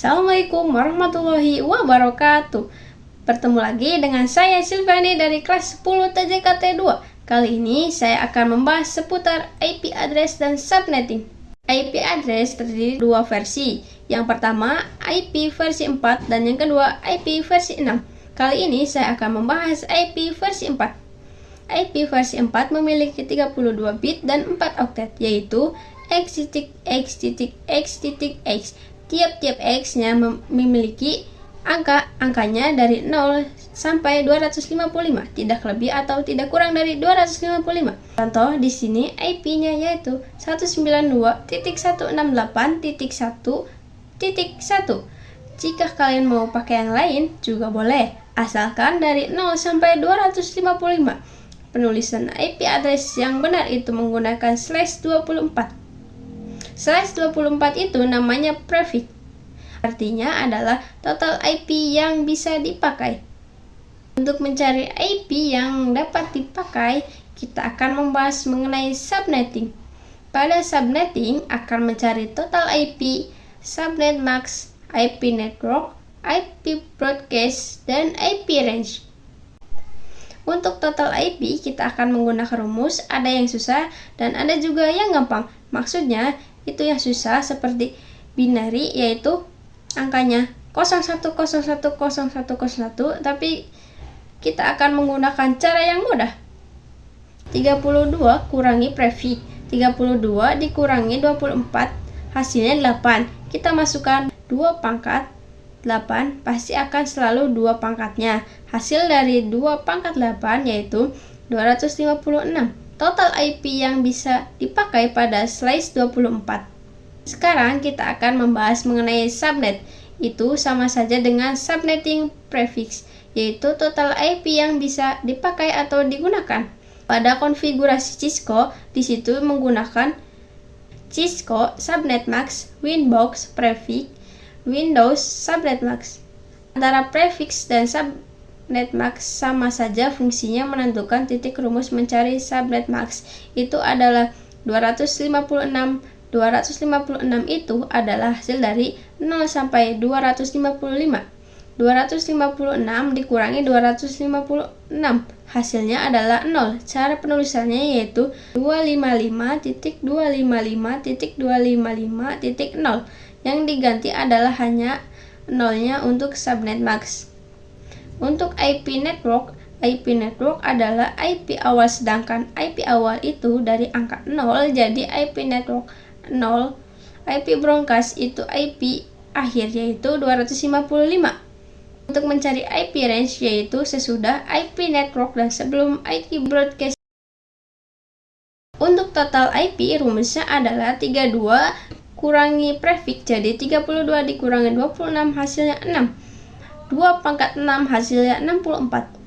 Assalamualaikum warahmatullahi wabarakatuh. Bertemu lagi dengan saya Silvani dari kelas 10 TJKT 2. Kali ini saya akan membahas seputar IP address dan subnetting. IP address terdiri dua versi. Yang pertama IP versi 4 dan yang kedua IP versi 6. Kali ini saya akan membahas IP versi 4. IP versi 4 memiliki 32 bit dan 4 oktet, yaitu x.x.x.x. Tiap-tiap X-nya memiliki angkanya dari 0 sampai 255, tidak lebih atau tidak kurang dari 255. Contoh di sini IP-nya yaitu 192.168.1.1. Jika kalian mau pakai yang lain juga boleh, asalkan dari 0 sampai 255. Penulisan IP address yang benar itu menggunakan /24. /24 itu namanya prefix. Artinya adalah total IP yang bisa dipakai. Untuk mencari IP yang dapat dipakai, kita akan membahas mengenai subnetting. Pada subnetting akan mencari total IP, subnet max, IP network, IP broadcast, dan IP range. Untuk total IP kita akan menggunakan rumus, ada yang susah dan ada juga yang gampang. Maksudnya itu yang susah seperti binary, yaitu angkanya 01010101, tapi kita akan menggunakan cara yang mudah. 32 kurangi prefix, 32 dikurangi 24 hasilnya 8. Kita masukkan 2 pangkat 8, pasti akan selalu 2 pangkatnya. Hasil dari 2 pangkat 8 yaitu 256. Total IP yang bisa dipakai pada /24. Sekarang kita akan membahas mengenai subnet. Itu sama saja dengan subnetting prefix, yaitu total IP yang bisa dipakai atau digunakan. Pada konfigurasi Cisco, di situ menggunakan Cisco subnet max, Winbox prefix, Windows subnet max. Antara prefix dan subnet max sama saja fungsinya menentukan titik rumus mencari subnet max. Itu adalah 256. 256 itu adalah hasil dari 0 sampai 255. 256 dikurangi 256, hasilnya adalah 0. Cara penulisannya yaitu 255.255.255.0. Yang diganti adalah hanya nolnya untuk subnet max. Untuk IP network adalah IP awal, sedangkan IP awal itu dari angka 0, jadi IP network 0. IP broadcast itu IP akhir, yaitu 255. Untuk mencari IP range, yaitu sesudah IP network dan sebelum IP broadcast. Untuk total IP, rumusnya adalah 32 kurangi prefix, jadi 32 dikurangi 26 hasilnya 6. 2 pangkat 6 hasilnya 64.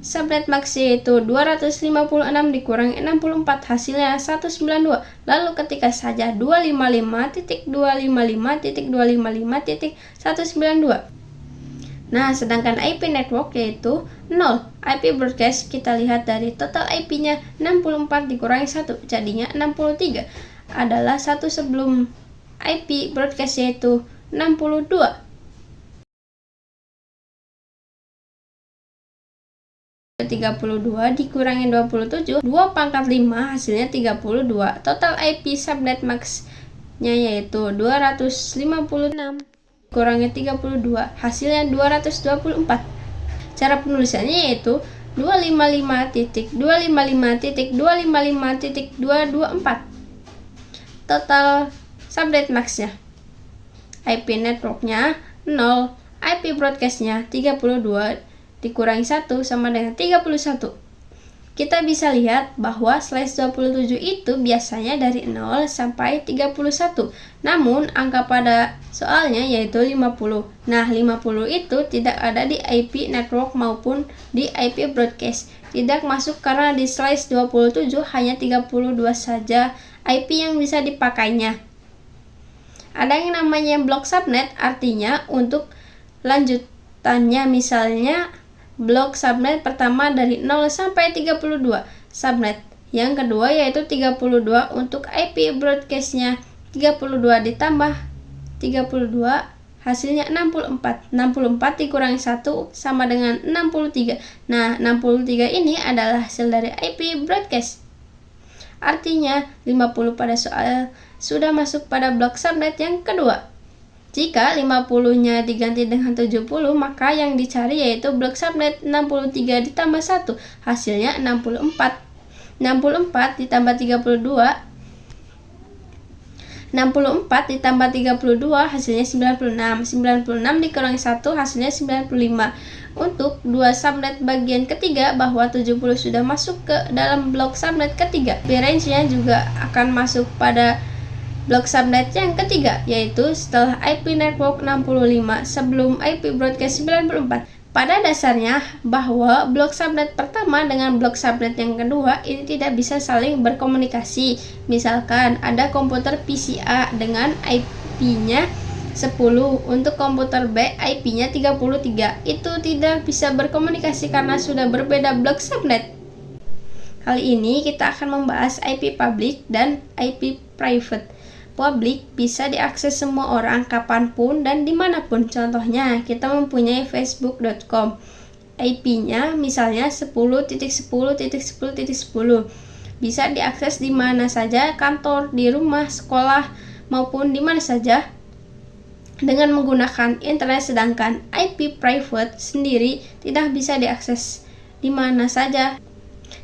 Subnet max yaitu 256 dikurangi 64, hasilnya 192. Lalu ketikkan saja 255.255.255.192. Nah, sedangkan IP network yaitu 0. IP broadcast kita lihat dari total IP-nya 64 dikurangi 1, jadinya 63. Adalah 1 sebelum IP broadcast yaitu 62. 32 dikurangi 27, 2 pangkat 5 hasilnya 32. Total IP subnet max nya yaitu 256 kurangi 32, hasilnya 224. Cara penulisannya yaitu 255.255.255.224. Total subnet max-nya. IP network-nya 0, IP broadcast-nya 32 dikurangi 1 sama dengan 31. Kita bisa lihat bahwa /27 itu biasanya dari 0 sampai 31. Namun angka pada soalnya yaitu 50. Nah, 50 itu tidak ada di IP network maupun di IP broadcast. Tidak masuk karena di /27 hanya 32 saja IP yang bisa dipakainya. Ada yang namanya blok subnet, artinya untuk lanjutannya misalnya blok subnet pertama dari 0 sampai 32 subnet. Yang kedua yaitu 32 untuk IP broadcast-nya, 32 ditambah 32, hasilnya 64. 64 dikurangi 1 sama dengan 63. Nah, 63 ini adalah hasil dari IP broadcast. Artinya, 50 pada soal sudah masuk pada blok subnet yang kedua. Jika 50-nya diganti dengan 70, maka yang dicari yaitu blok subnet 63 ditambah 1, hasilnya 64. 64 ditambah 32, 64 ditambah 32 hasilnya 96. 96 dikurangi 1 hasilnya 95. Untuk dua subnet bagian ketiga bahwa 70 sudah masuk ke dalam blok subnet ketiga. Range-nya juga akan masuk pada blok subnet yang ketiga, yaitu setelah IP network 65 sebelum IP broadcast 94. Pada dasarnya, bahwa blok subnet pertama dengan blok subnet yang kedua ini tidak bisa saling berkomunikasi. Misalkan ada komputer PC A dengan IP-nya 10, untuk komputer B IP-nya 33. Itu tidak bisa berkomunikasi karena sudah berbeda blok subnet. Kali ini kita akan membahas IP public dan IP private. Public bisa diakses semua orang kapanpun dan dimanapun. Contohnya, kita mempunyai facebook.com. IP-nya misalnya 10.10.10.10. Bisa diakses di mana saja, kantor, di rumah, sekolah, maupun di mana saja dengan menggunakan internet. Sedangkan IP private sendiri tidak bisa diakses di mana saja.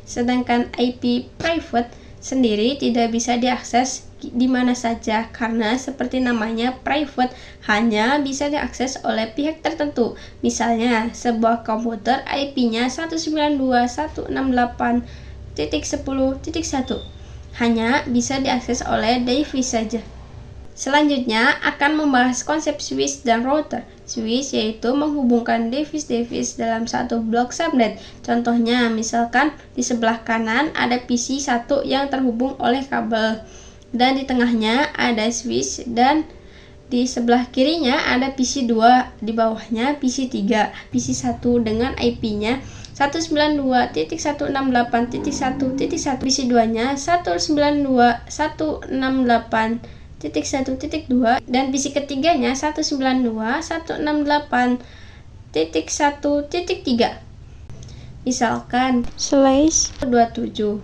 Sedangkan IP private sendiri tidak bisa diakses di mana saja karena seperti namanya private, hanya bisa diakses oleh pihak tertentu. Misalnya, sebuah komputer IP-nya 192.168.10.1 hanya bisa diakses oleh device saja. Selanjutnya akan membahas konsep switch dan router. Switch yaitu menghubungkan device-device dalam satu blok subnet. Contohnya, misalkan di sebelah kanan ada PC 1 yang terhubung oleh kabel, dan di tengahnya ada switch, dan di sebelah kirinya ada PC 2, di bawahnya PC 3. PC 1 dengan IP-nya 192.168.1.1, PC 2-nya 192.168.1.2, dan PC ketiganya 192.168.1.3. Misalkan /27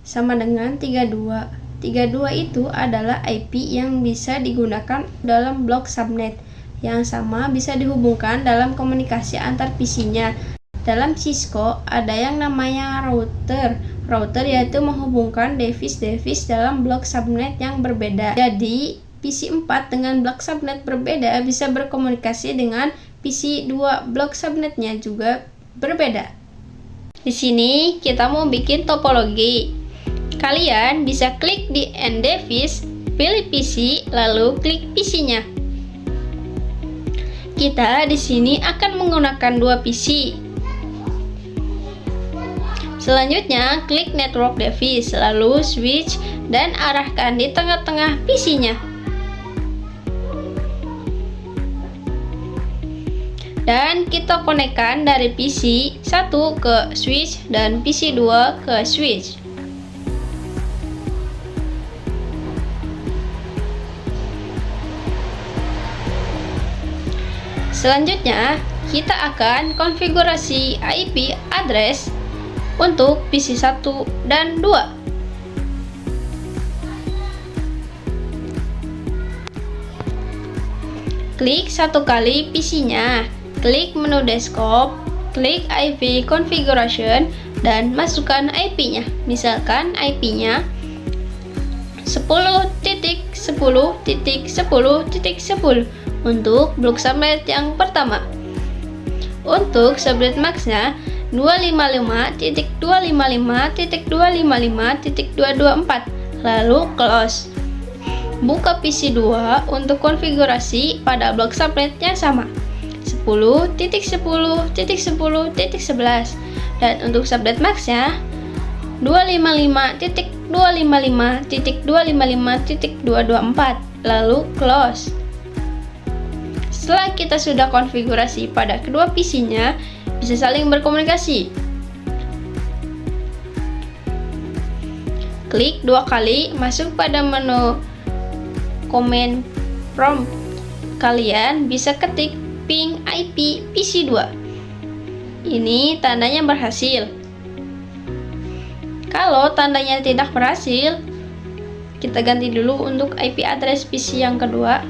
sama dengan 32. 32 itu adalah IP yang bisa digunakan dalam blok subnet. Yang sama bisa dihubungkan dalam komunikasi antar PC-nya. Dalam Cisco ada yang namanya router. Router yaitu menghubungkan device-device dalam blok subnet yang berbeda. Jadi, PC 4 dengan blok subnet berbeda bisa berkomunikasi dengan PC 2, blok subnetnya juga berbeda. Di sini kita mau bikin topologi. Kalian bisa klik di End Device, pilih PC, lalu klik PC-nya. Kita di sini akan menggunakan dua PC. Selanjutnya, klik Network Device, lalu switch dan arahkan di tengah-tengah PC-nya. Dan kita konekkan dari PC 1 ke switch dan PC 2 ke switch. Selanjutnya, kita akan konfigurasi IP address untuk PC 1 dan 2. Klik satu kali PC-nya, klik menu desktop, klik IP configuration, dan masukkan IP-nya. Misalkan IP-nya 10.10.10.10 untuk blok subnet yang pertama. Untuk subnet max-nya 255.255.255.224, lalu close. Buka PC 2 untuk konfigurasi pada blok subnet yang sama 10.10.10.11, dan untuk subnet max-nya 255.255.255.224, lalu close. Setelah kita sudah konfigurasi pada kedua PC-nya, bisa saling berkomunikasi. Klik dua kali masuk pada menu command prompt. Kalian bisa ketik ping IP PC2. Ini tandanya berhasil. Kalau tandanya tidak berhasil, kita ganti dulu untuk IP address PC yang kedua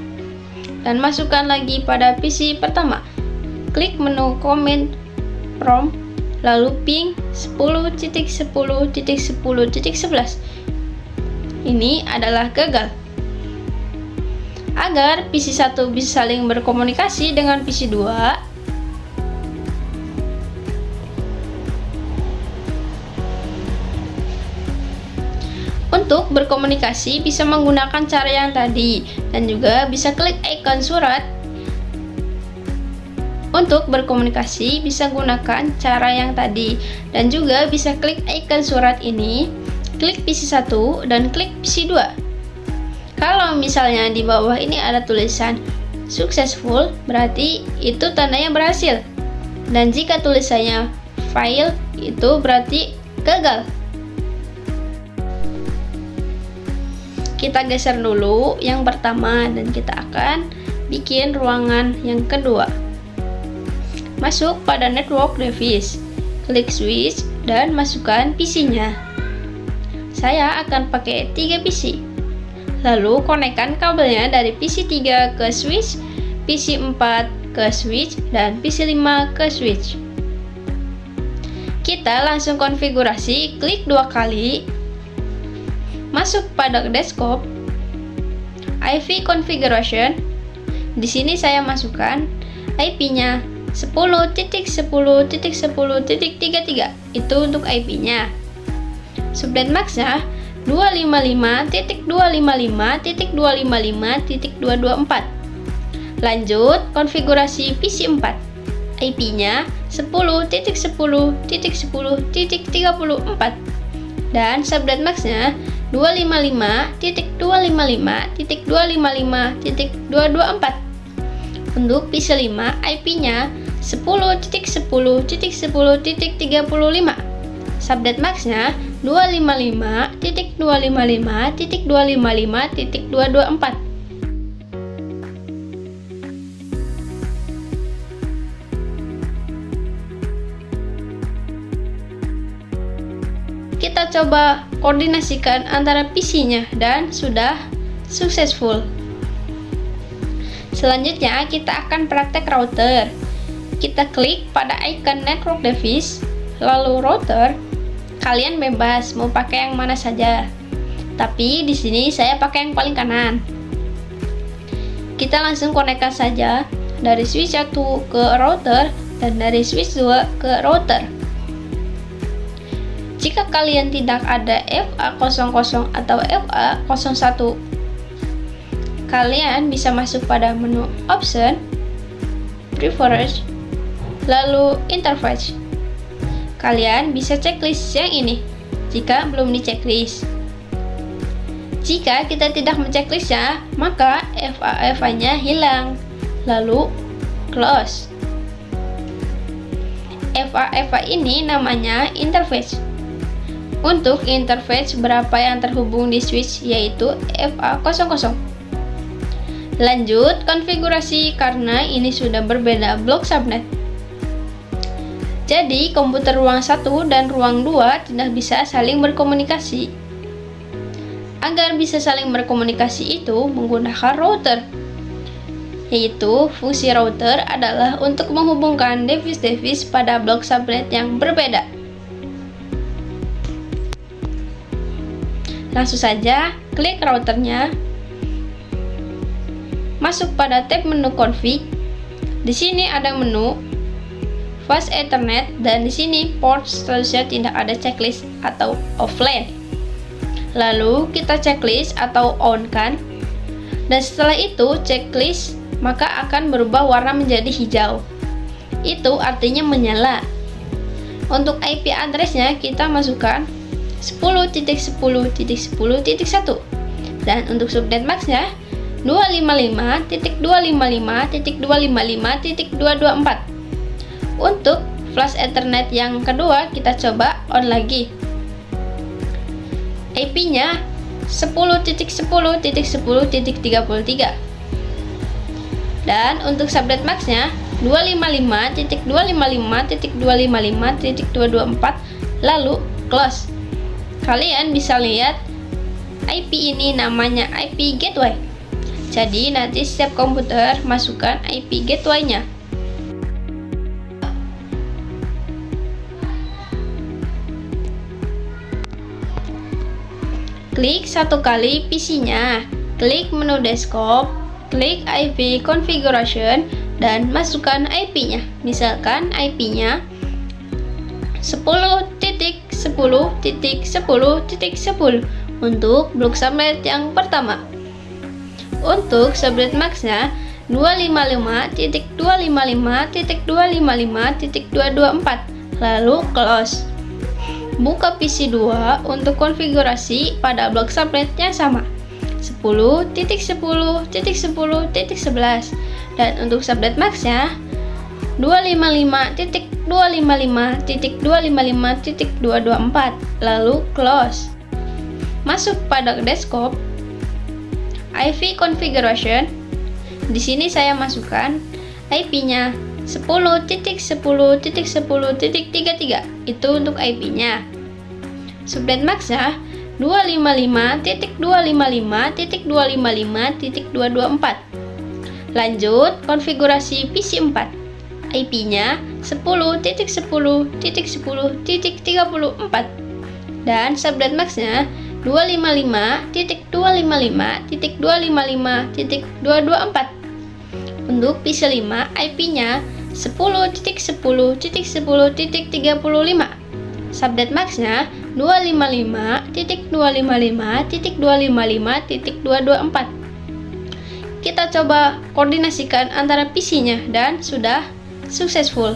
dan masukkan lagi pada PC pertama. Klik menu command prompt, lalu ping 10.10.10.11. Ini adalah gagal. Agar PC 1 bisa saling berkomunikasi dengan PC 2, untuk berkomunikasi bisa menggunakan cara yang tadi dan juga bisa klik icon surat. Untuk berkomunikasi bisa gunakan cara yang tadi dan juga bisa klik icon surat ini, klik PC 1 dan klik PC 2. Kalau misalnya di bawah ini ada tulisan successful, berarti itu tandanya berhasil. Dan jika tulisannya fail, itu berarti gagal. Kita geser dulu yang pertama dan kita akan bikin ruangan yang kedua. Masuk pada network device, klik switch dan masukkan PC-nya. Saya akan pakai 3 PC. Lalu konekkan kabelnya dari PC 3 ke switch, PC 4 ke switch, dan PC 5 ke switch. Kita langsung konfigurasi, klik 2 kali, masuk pada desktop, IV configuration. Di sini saya masukkan IP-nya 10.10.10.33, itu untuk IP-nya. Subnet MAC-nya 255.255.255.224. Lanjut konfigurasi PC 4. IP-nya 10.10.10.34 dan subnet MAC-nya 255.255.224. Untuk PC 5, IP-nya 10.10.10.35. Subnet MAC-nya 255.255.255.224. Kita coba koordinasikan antara PC-nya dan sudah successful. Selanjutnya kita akan praktek router. Kita klik pada icon network device, lalu router. Kalian bebas mau pakai yang mana saja. Tapi di sini saya pakai yang paling kanan. Kita langsung konekkan saja dari switch 1 ke router dan dari switch 2 ke router. Jika kalian tidak ada FA00 atau FA01, kalian bisa masuk pada menu Option, Preference, lalu Interface. Kalian bisa checklist yang ini jika belum di checklist. Jika kita tidak menceklisnya, maka FA-nya hilang. Lalu close. FA ini namanya interface. Untuk interface berapa yang terhubung di switch yaitu FA00. Lanjut konfigurasi karena ini sudah berbeda blok subnet. Jadi komputer ruang 1 dan ruang 2 tidak bisa saling berkomunikasi. Agar bisa saling berkomunikasi itu menggunakan router. Yaitu fungsi router adalah untuk menghubungkan device-device pada blok subnet yang berbeda. Langsung saja klik routernya. Masuk pada tab menu config. Di sini ada menu Fast Ethernet dan di sini port statusnya tidak ada checklist atau offline. Lalu kita checklist atau on kan. Dan setelah itu checklist maka akan berubah warna menjadi hijau. Itu artinya menyala. Untuk IP addressnya kita masukkan 10.10.10.1 dan untuk subnet MAC-nya 255.255.255.224. Untuk flash Ethernet yang kedua kita coba on lagi. IP-nya 10.10.10.33. Dan untuk subnet max-nya 255.255.255.224 lalu close. Kalian bisa lihat IP ini namanya IP gateway. Jadi nanti setiap komputer masukkan IP gateway-nya. Klik satu kali PC-nya, klik menu desktop, klik IP configuration, dan masukkan IP-nya. Misalkan IP-nya 10.10.10.10 untuk blok subnet yang pertama. Untuk subnet max-nya 255.255.255.224 lalu close. Buka PC 2 untuk konfigurasi pada blok subnetnya sama 10.10.10.11 dan untuk subnet max-nya 255.255.255.224 lalu close. Masuk pada desktop, IP configuration. Di sini saya masukkan IP-nya 10.10.10.33 itu untuk IP-nya. Subnet max-nya 255.255.255.224. Lanjut konfigurasi PC 4. IP-nya 10.10.10.34 dan subnet max-nya 255.255.255.224. Untuk PC 5 IP-nya 10.10.10.35. Subnet max-nya 255.255.255.224. Kita coba koordinasikan antara PC-nya dan sudah successful.